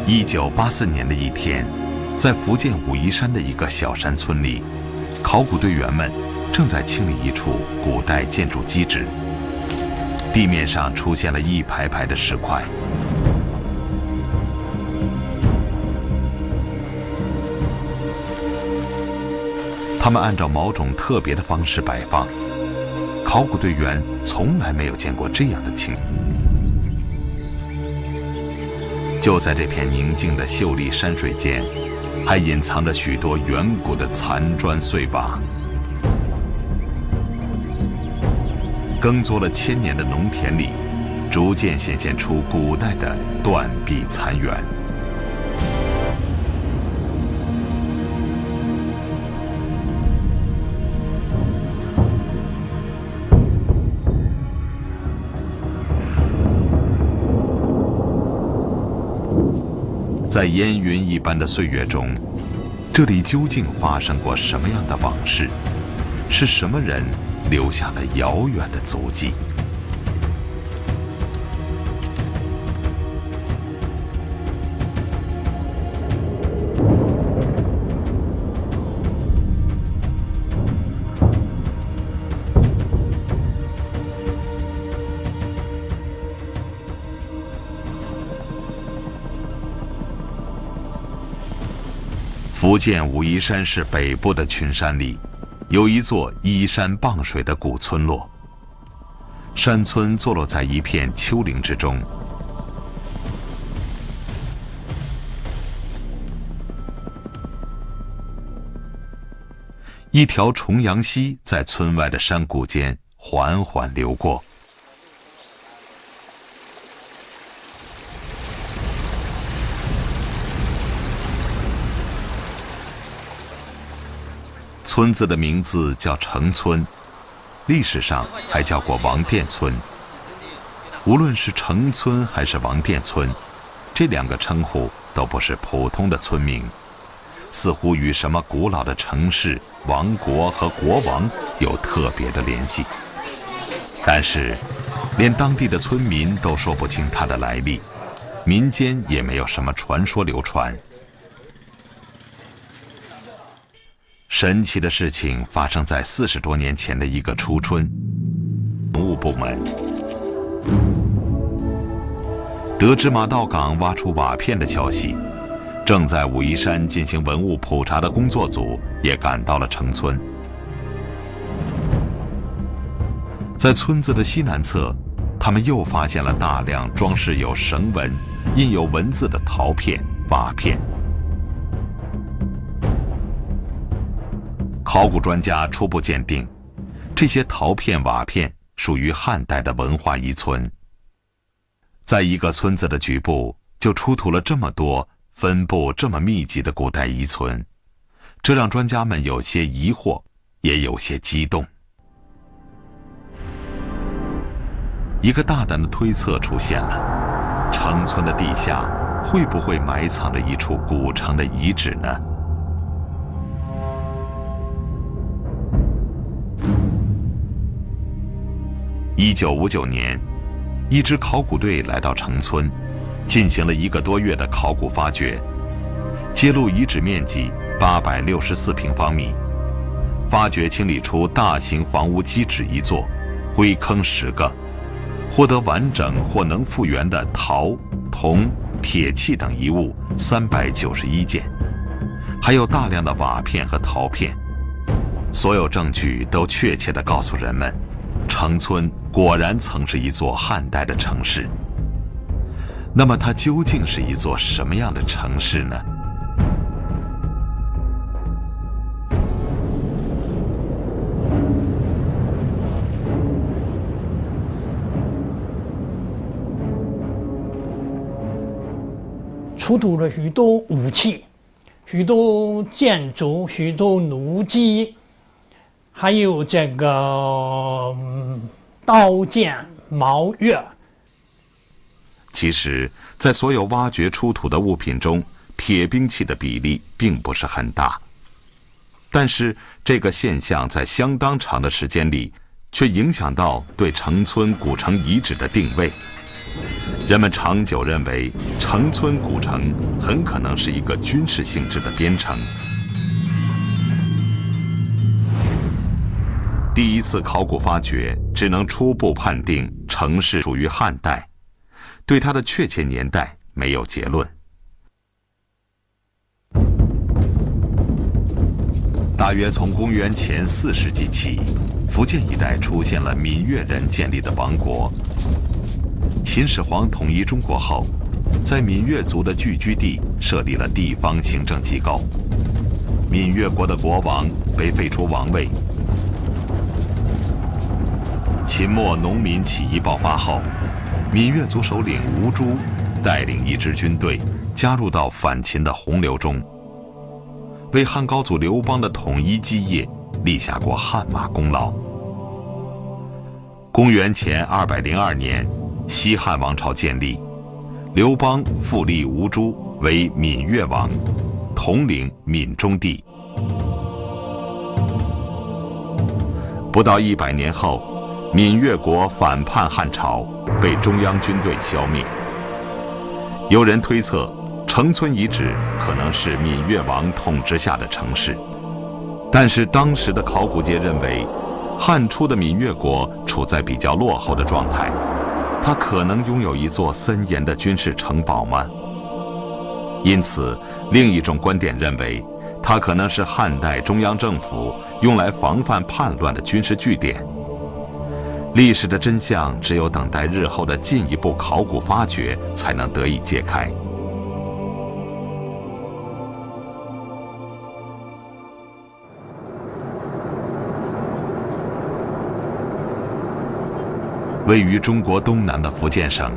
1984年的一天，在福建武夷山的一个小山村里，考古队员们正在清理一处古代建筑基址。地面上出现了一排排的石块，他们按照某种特别的方式摆放。考古队员从来没有见过这样的情景。就在这片宁静的秀丽山水间，还隐藏着许多远古的残砖碎瓦。耕作了1000年的农田里，逐渐显现出古代的断壁残垣。在烟云一般的岁月中，这里究竟发生过什么样的往事？是什么人留下了遥远的足迹？福建武夷山市北部的群山里，有一座依山傍水的古村落。山村坐落在一片丘陵之中，一条重阳溪在村外的山谷间缓缓流过。村子的名字叫城村，历史上还叫过王店村。无论是城村还是王店村，这2个称呼都不是普通的村名，似乎与什么古老的城市、王国和国王有特别的联系。但是，连当地的村民都说不清它的来历，民间也没有什么传说流传。神奇的事情发生在40多年前的一个初春，文物部门得知马道岗挖出瓦片的消息，正在武夷山进行文物普查的工作组也赶到了城村。在村子的西南侧，他们又发现了大量装饰有绳纹、印有文字的陶片、瓦片。考古专家初步鉴定，这些陶片、瓦片属于汉代的文化遗存。在一个村子的局部，就出土了这么多、分布这么密集的古代遗存，这让专家们有些疑惑，也有些激动。一个大胆的推测出现了：城村的地下会不会埋藏着一处古城的遗址呢？1959年，一支考古队来到城村，进行了1个多月的考古发掘，揭露遗址面积864平方米，发掘清理出大型房屋基址1座，灰坑10个，获得完整或能复原的陶、铜、铁器等遗物391件，还有大量的瓦片和陶片。所有证据都确切地告诉人们，城村果然曾是一座汉代的城市。那么它究竟是一座什么样的城市呢？出土了许多武器、许多建筑、许多弩机，还有这个刀剑矛钺。其实，在所有挖掘出土的物品中，铁兵器的比例并不是很大。但是，这个现象在相当长的时间里，却影响到对城村古城遗址的定位。人们长久认为城村古城很可能是一个军事性质的边城。第一次考古发掘只能初步判定城市属于汉代，对它的确切年代没有结论。大约从公元前4世纪起，福建一带出现了闽越人建立的王国。秦始皇统一中国后，在闽越族的聚居地设立了地方行政机构。闽越国的国王被废除王位。秦末农民起义爆发后，闽越族首领吴珠带领一支军队加入到反秦的洪流中，为汉高祖刘邦的统一基业立下过汗马功劳。公元前202年，西汉王朝建立，刘邦复立吴珠为闽越王，统领闽中地。不到100年后，闽越国反叛汉朝，被中央军队消灭。有人推测，城村遗址可能是闽越王统治下的城市，但是当时的考古界认为，汉初的闽越国处在比较落后的状态，它可能拥有一座森严的军事城堡吗？因此，另一种观点认为，它可能是汉代中央政府用来防范叛乱的军事据点。历史的真相只有等待日后的进一步考古发掘才能得以揭开。位于中国东南的福建省，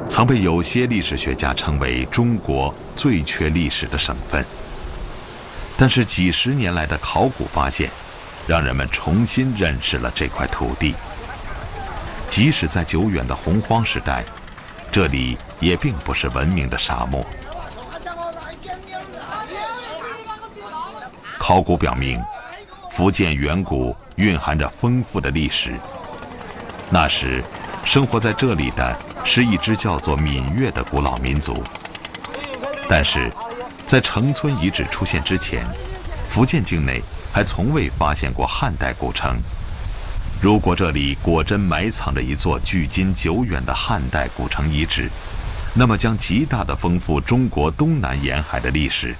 曾被有些历史学家称为中国最缺历史的省份。但是几十年来的考古发现，让人们重新认识了这块土地。即使在久远的洪荒时代，这里也并不是文明的沙漠。考古表明，福建远古蕴含着丰富的历史。那时，生活在这里的是一支叫做闽越的古老民族。但是，在城村遗址出现之前，福建境内还从未发现过汉代古城。如果这里果真埋藏着一座距今久远的汉代古城遗址，那么将极大地丰富中国东南沿海的历史。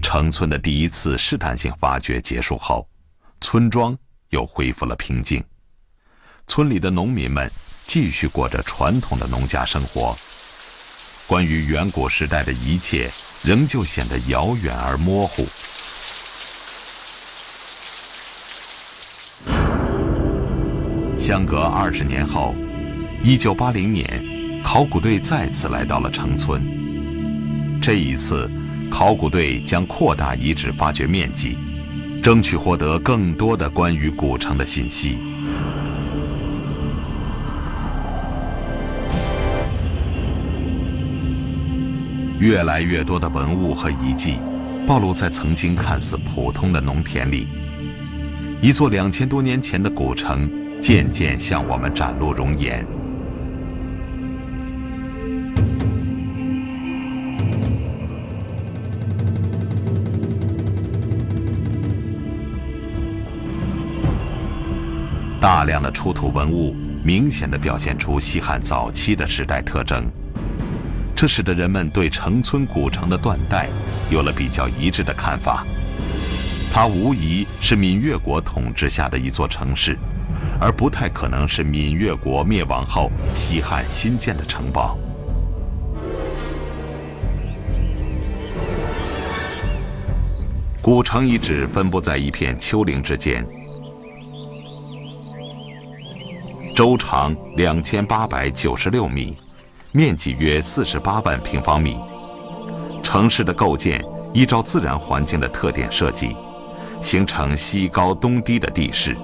城村的第一次试探性发掘结束后，村庄又恢复了平静。村里的农民们继续过着传统的农家生活。关于远古时代的一切，仍旧显得遥远而模糊。相隔20年后，1980年，考古队再次来到了城村。这一次，考古队将扩大遗址发掘面积，争取获得更多的关于古城的信息。越来越多的文物和遗迹暴露在曾经看似普通的农田里，一座2000多年前的古城渐渐向我们展露容颜。大量的出土文物明显地表现出西汉早期的时代特征。这使得人们对城村古城的断代有了比较一致的看法。它无疑是闽越国统治下的一座城市，而不太可能是闽越国灭亡后西汉新建的城堡。古城遗址分布在一片丘陵之间，周长2896米，面积约48万平方米。城市的构建依照自然环境的特点设计，形成西高东低的地势。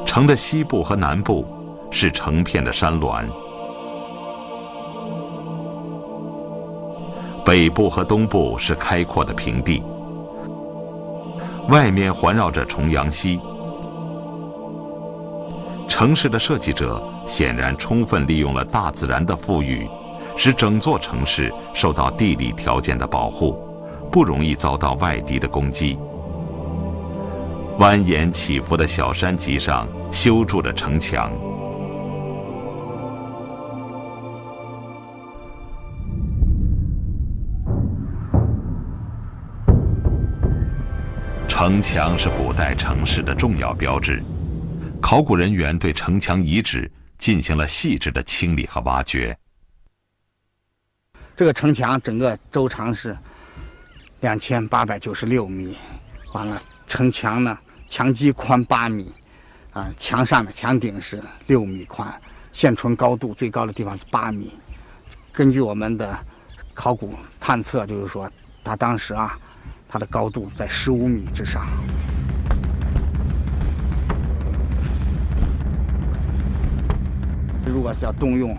城的西部和南部是成片的山峦，北部和东部是开阔的平地。外面环绕着重阳溪。城市的设计者显然充分利用了大自然的富裕，使整座城市受到地理条件的保护，不容易遭到外敌的攻击。蜿蜒起伏的小山脊上修筑着城墙，城墙是古代城市的重要标志。考古人员对城墙遗址进行了细致的清理和挖掘。这个城墙整个周长是2896米，完了城墙呢，墙基宽8米，墙上的墙顶是6米宽，现存高度最高的地方是8米。根据我们的考古探测，就是说它当时它的高度在15米之上。如果是要动用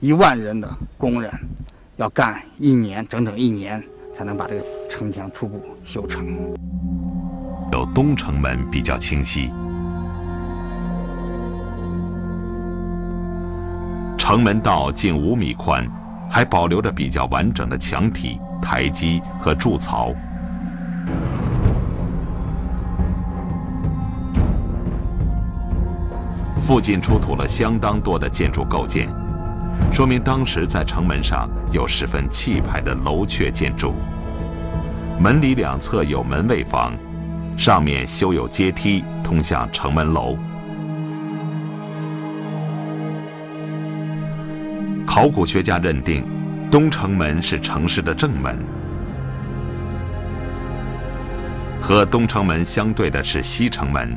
1万人的工人，要干1年，整整1年才能把这个城墙初步修成。有东城门比较清晰，城门道近5米宽，还保留着比较完整的墙体、台基和筑槽。附近出土了相当多的建筑构件，说明当时在城门上有十分气派的楼阙建筑。门里两侧有门卫房，上面修有阶梯通向城门楼。考古学家认定，东城门是城市的正门。和东城门相对的是西城门。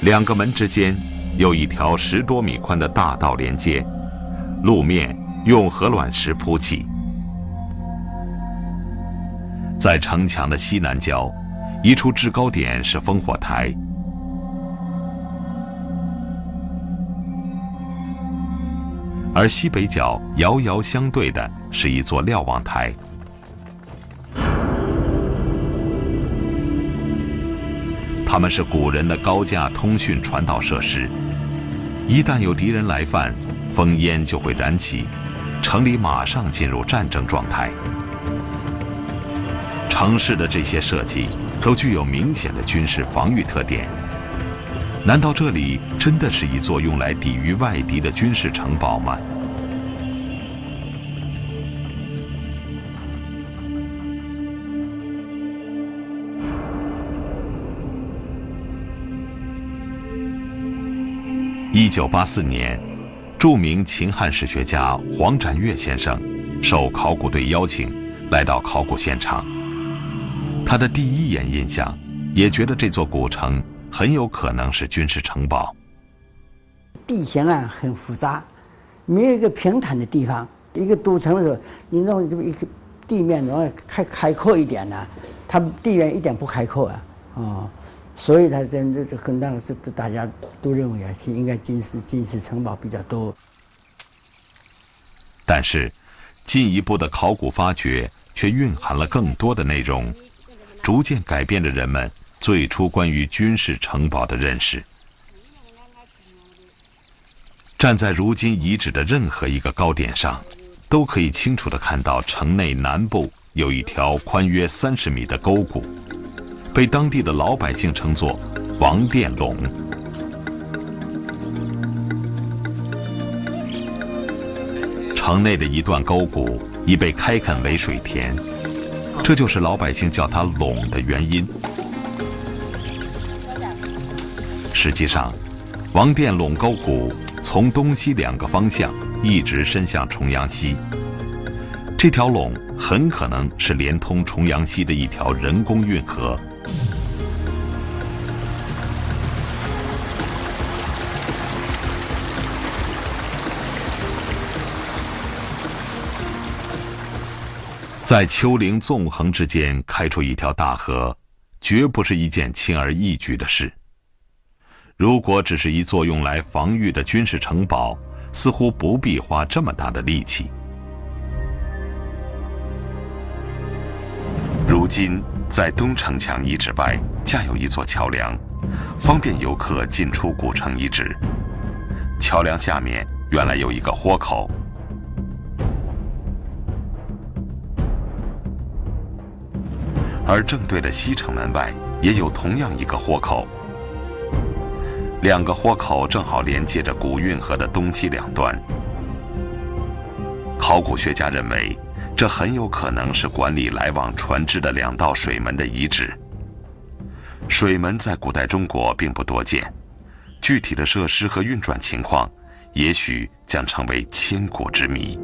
两个门之间有一条10多米宽的大道连接，路面用鹅卵石铺砌。在城墙的西南角，一处制高点是烽火台，而西北角遥遥相对的是一座瞭望台。它们是古人的高架通讯传导设施，一旦有敌人来犯，烽烟就会燃起，城里马上进入战争状态。城市的这些设计都具有明显的军事防御特点。难道这里真的是一座用来抵御外敌的军事城堡吗？1984年，著名秦汉史学家黄展岳先生受考古队邀请来到考古现场。他的第一眼印象也觉得这座古城很有可能是军事城堡。地形很复杂，没有一个平坦的地方。一个都城的时候，你弄这么一个地面容易开阔一点呢，它地面一点不开阔所以它这很大，大家都认为是应该军事城堡比较多。但是，进一步的考古发掘却蕴含了更多的内容，逐渐改变了人们最初关于军事城堡的认识。站在如今遗址的任何一个高点上，都可以清楚地看到城内南部有一条宽约30米的沟谷，被当地的老百姓称作王殿垄。城内的一段沟谷已被开垦为水田，这就是老百姓叫它垄的原因。实际上，王殿垄沟谷从东西2个方向一直伸向重阳溪，这条垄很可能是连通重阳溪的一条人工运河。在丘陵纵横之间开出一条大河，绝不是一件轻而易举的事。如果只是一座用来防御的军事城堡，似乎不必花这么大的力气。如今，在东城墙遗址外架有一座桥梁，方便游客进出古城遗址。桥梁下面原来有一个豁口，而正对的西城门外也有同样一个豁口。两个豁口正好连接着古运河的东西两端。考古学家认为，这很有可能是管理来往船只的两道水门的遗址。水门在古代中国并不多见，具体的设施和运转情况，也许将成为千古之谜。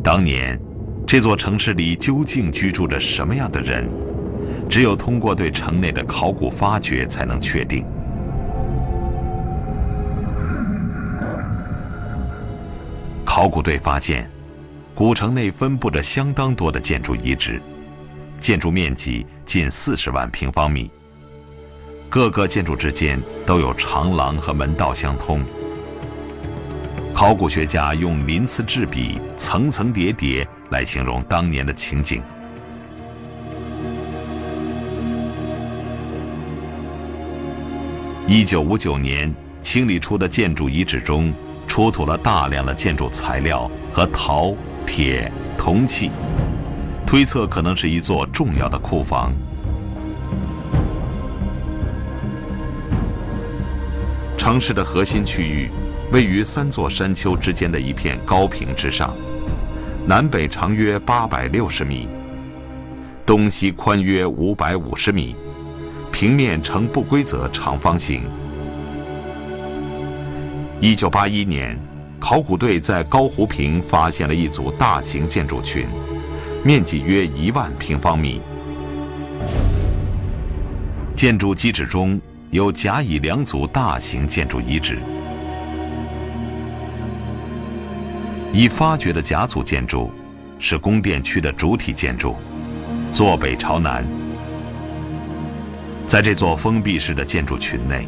当年，这座城市里究竟居住着什么样的人，只有通过对城内的考古发掘才能确定。考古队发现，古城内分布着相当多的建筑遗址，建筑面积近40万平方米，各个建筑之间都有长廊和门道相通。考古学家用鳞次栉比、层层叠叠来形容当年的情景。1959年清理出的建筑遗址中，出土了大量的建筑材料和陶、铁、铜器，推测可能是一座重要的库房。城市的核心区域位于3座山丘之间的一片高平之上，南北长约860米，东西宽约550米，平面呈不规则长方形。1981年，考古队在高湖坪发现了一组大型建筑群，面积约1万平方米。建筑基址中有甲乙2组大型建筑遗址。已发掘的甲组建筑是宫殿区的主体建筑，坐北朝南。在这座封闭式的建筑群内，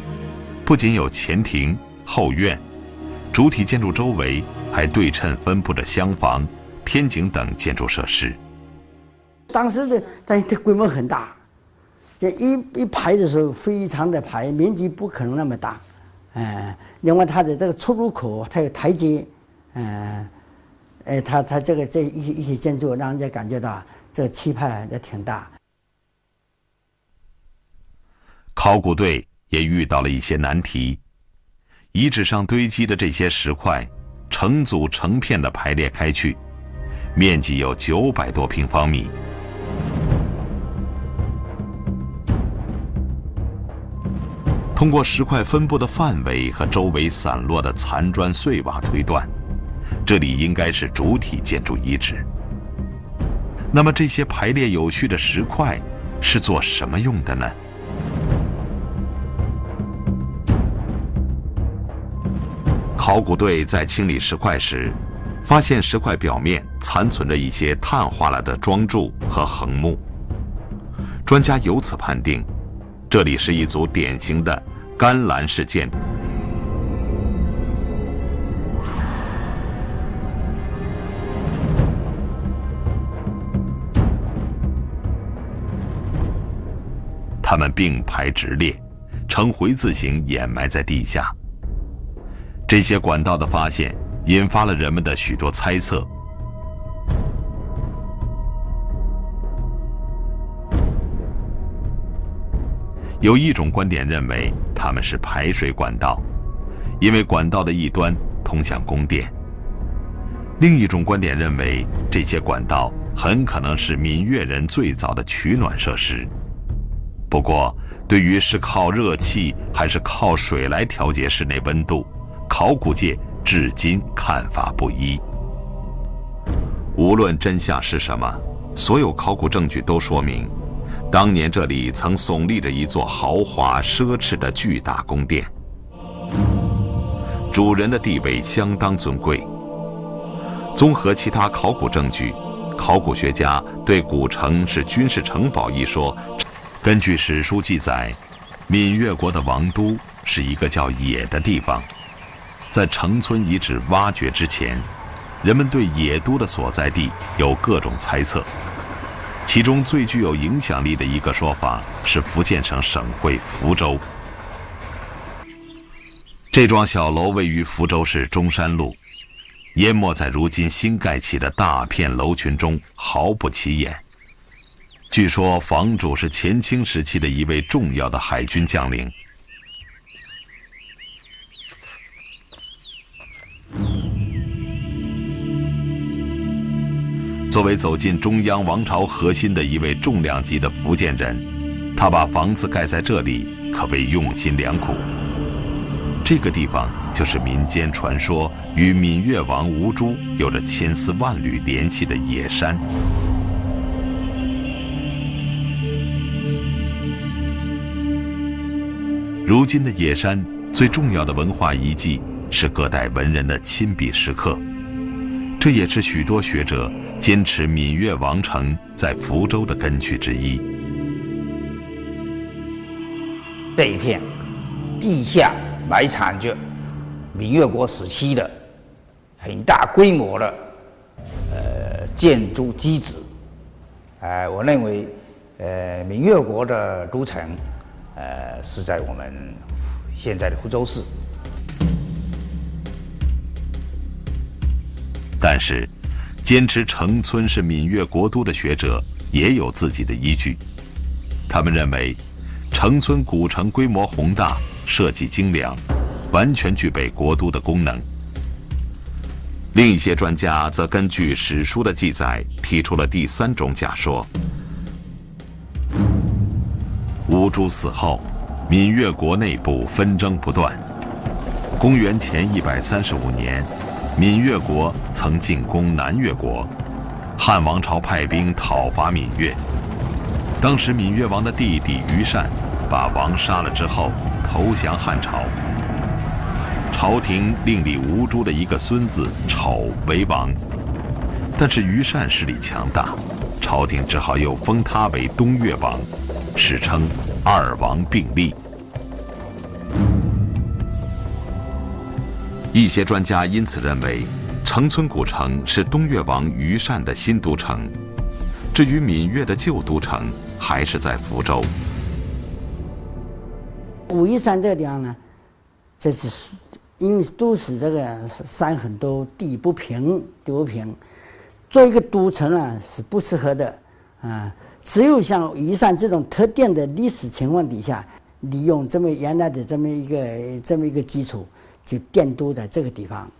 不仅有前庭、后院，主体建筑周围还对称分布着厢房、天井等建筑设施。当时的它规模很大，这一排的时候非常的排，面积不可能那么大。另外它的这个出入口它有台阶，它这一些建筑让人家感觉到这个气派也挺大。考古队也遇到了一些难题，遗址上堆积的这些石块成组成片的排列开去，面积有900多平方米。通过石块分布的范围和周围散落的残砖碎瓦推断，这里应该是主体建筑遗址。那么这些排列有序的石块是做什么用的呢？考古队在清理石块时，发现石块表面残存着一些碳化了的桩柱和横木。专家由此判定，这里是一组典型的干栏式建筑。它们并排直列，呈回字形掩埋在地下。这些管道的发现引发了人们的许多猜测。有一种观点认为它们是排水管道，因为管道的一端通向宫殿。另一种观点认为这些管道很可能是闽越人最早的取暖设施。不过，对于是靠热气还是靠水来调节室内温度，考古界至今看法不一。无论真相是什么，所有考古证据都说明，当年这里曾耸立着一座豪华奢侈的巨大宫殿，主人的地位相当尊贵。综合其他考古证据，考古学家对古城是军事城堡一说，根据史书记载，闽越国的王都是一个叫野的地方。在城村遗址挖掘之前，人们对野都的所在地有各种猜测，其中最具有影响力的一个说法是福建省省会福州。这幢小楼位于福州市中山路，淹没在如今新盖起的大片楼群中，毫不起眼。据说房主是前清时期的一位重要的海军将领。作为走进中央王朝核心的一位重量级的福建人，他把房子盖在这里，可谓用心良苦。这个地方就是民间传说与闽越王吴珠有着千丝万缕联系的野山。如今的野山最重要的文化遗迹是各代文人的亲笔石刻，这也是许多学者坚持闽越王城在福州的根据之一。这一片地下埋藏着闽越国时期的很大规模的建筑基址。我认为闽越国的都城是在我们现在的福州市。但是坚持城村是闽越国都的学者也有自己的依据，他们认为城村古城规模宏大，设计精良，完全具备国都的功能。另一些专家则根据史书的记载提出了第三种假说。吴珠死后，闽越国内部纷争不断。公元前135年，闽越国曾进攻南越国，汉王朝派兵讨伐闽越。当时闽越王的弟弟于善把王杀了之后投降汉朝，朝廷另立吴珠的一个孙子丑为王，但是于善势力强大，朝廷只好又封他为东越王，史称二王并立。一些专家因此认为，城村古城是东越王于善的新都城，至于闽越的旧都城还是在福州。武夷山这个地方呢，这是因为都是这个山很多，地不平，做一个都城啊是不适合的啊。只有像武夷山这种特定的历史情况底下，利用这么原来的这么一个基础，就奠都在这个地方。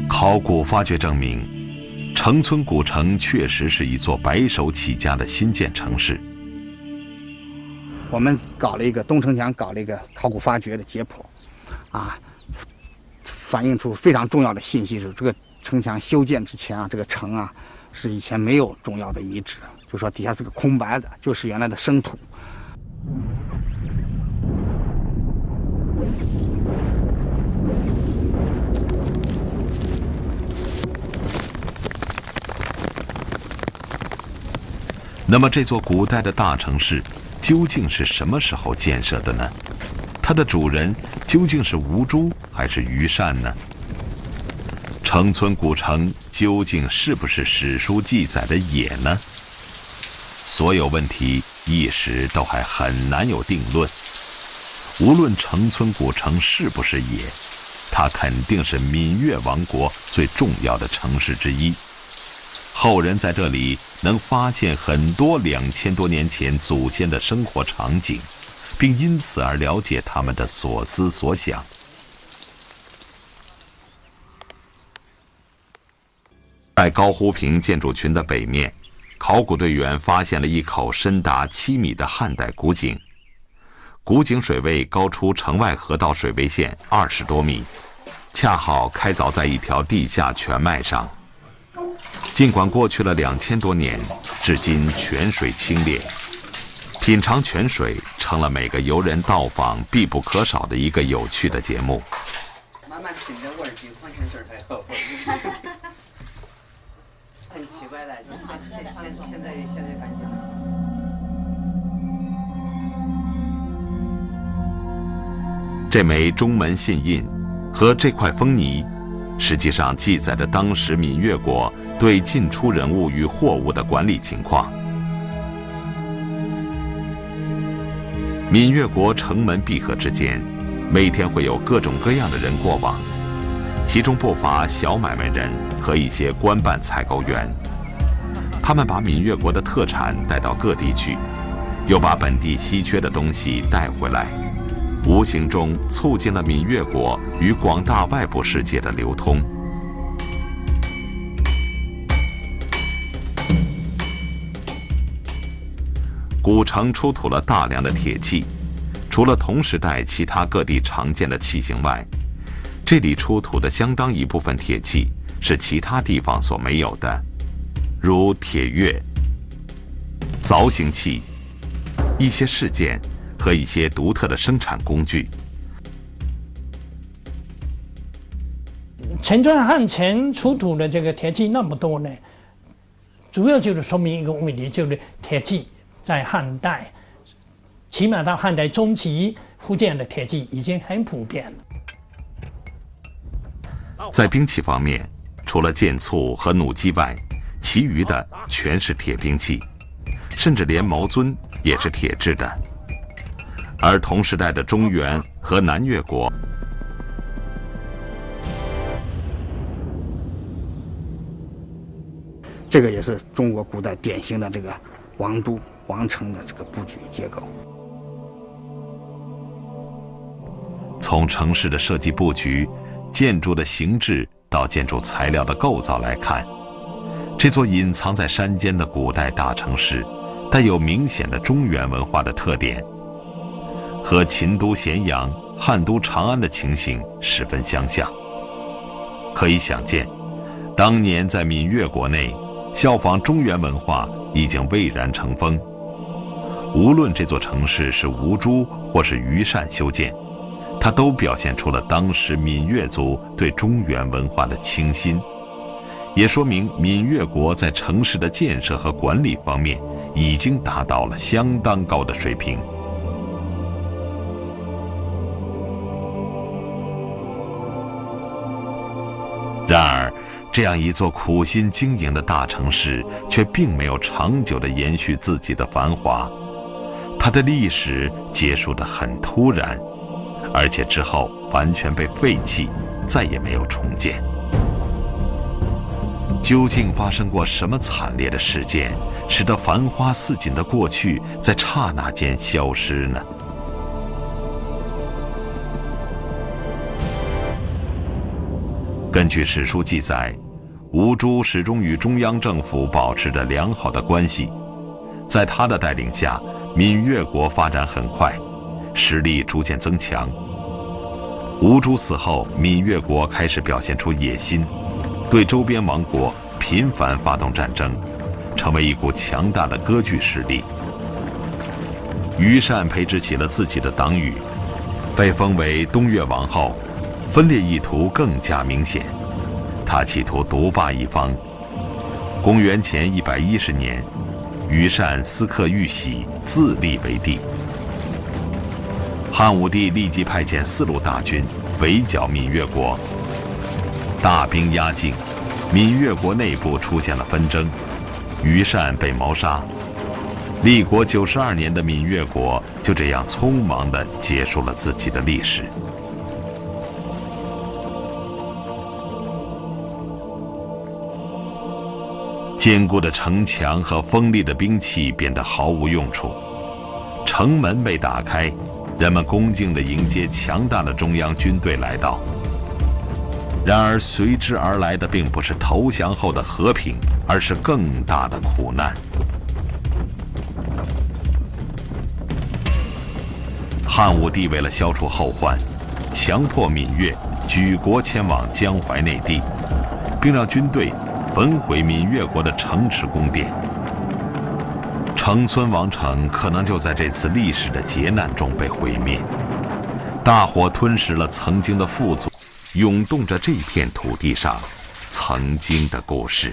考古发掘证明，城村古城确实是一座白手起家的新建城市。我们东城墙搞了一个考古发掘的解剖，反映出非常重要的信息是，这个城墙修建之前这个城是以前没有重要的遗址，就说底下是个空白的，就是原来的生土。那么这座古代的大城市究竟是什么时候建设的呢？它的主人究竟是吴珠还是于善呢？城村古城究竟是不是史书记载的野呢？所有问题一时都还很难有定论。无论城村古城是不是野，它肯定是闽越王国最重要的城市之一。后人在这里能发现很多2000多年前祖先的生活场景，并因此而了解他们的所思所想。在高湖坪建筑群的北面，考古队员发现了一口深达7米的汉代古井，古井水位高出城外河道水位线20多米，恰好开凿在一条地下泉脉上。尽管过去了2000多年，至今泉水清冽，品尝泉水成了每个游人到访必不可少的一个有趣的节目。慢慢品着味儿，比矿泉水还好。很奇怪的，现在感觉。这枚中门信印和这块封泥，实际上记载着当时闽越国对进出人物与货物的管理情况。闽越国城门闭合之间，每天会有各种各样的人过往，其中不乏小买卖人和一些官办采购员。他们把闽越国的特产带到各地去，又把本地稀缺的东西带回来，无形中促进了闽越国与广大外部世界的流通。古城出土了大量的铁器，除了同时代其他各地常见的器型外，这里出土的相当一部分铁器是其他地方所没有的，如铁钺、凿形器、一些饰件和一些独特的生产工具。陈川汉前出土的这个铁器那么多呢，主要就是说明一个问题，就是铁器在汉代，起码到汉代中期，福建的铁器已经很普遍了。在兵器方面，除了剑簇和弩机外，其余的全是铁兵器，甚至连矛尊也是铁制的。而同时代的中原和南越国，这个也是中国古代典型的这个王都、王城的这个布局结构。从城市的设计布局、建筑的形制到建筑材料的构造来看，这座隐藏在山间的古代大城市，带有明显的中原文化的特点，和秦都咸阳、汉都长安的情形十分相像。可以想见，当年在闽越国内，效仿中原文化已经蔚然成风。无论这座城市是吴朱或是虞善修建，它都表现出了当时闽越族对中原文化的倾心，也说明闽越国在城市的建设和管理方面已经达到了相当高的水平。然而，这样一座苦心经营的大城市，却并没有长久地延续自己的繁华，它的历史结束得很突然，而且之后完全被废弃，再也没有重建。究竟发生过什么惨烈的事件，使得繁花似锦的过去在刹那间消失呢？根据史书记载，吴朱始终与中央政府保持着良好的关系，在他的带领下，闽越国发展很快，实力逐渐增强。吴朱死后，闽越国开始表现出野心，对周边王国频繁发动战争，成为一股强大的割据势力。虞善培植起了自己的党羽，被封为东越王后，分裂意图更加明显，他企图独霸一方。公元前110年，虞善私刻玉玺，自立为帝。汉武帝立即派遣4路大军围剿闽越国，大兵压境，闽越国内部出现了纷争，虞善被谋杀。立国92年的闽越国就这样匆忙地结束了自己的历史。坚固的城墙和锋利的兵器变得毫无用处，城门被打开，人们恭敬地迎接强大的中央军队来到。然而随之而来的并不是投降后的和平，而是更大的苦难。汉武帝为了消除后患，强迫闽越举国迁往江淮内地，并让军队焚毁闽越国的城池宫殿。城村王城可能就在这次历史的劫难中被毁灭。大火吞噬了曾经的富足，涌动着这片土地上曾经的故事。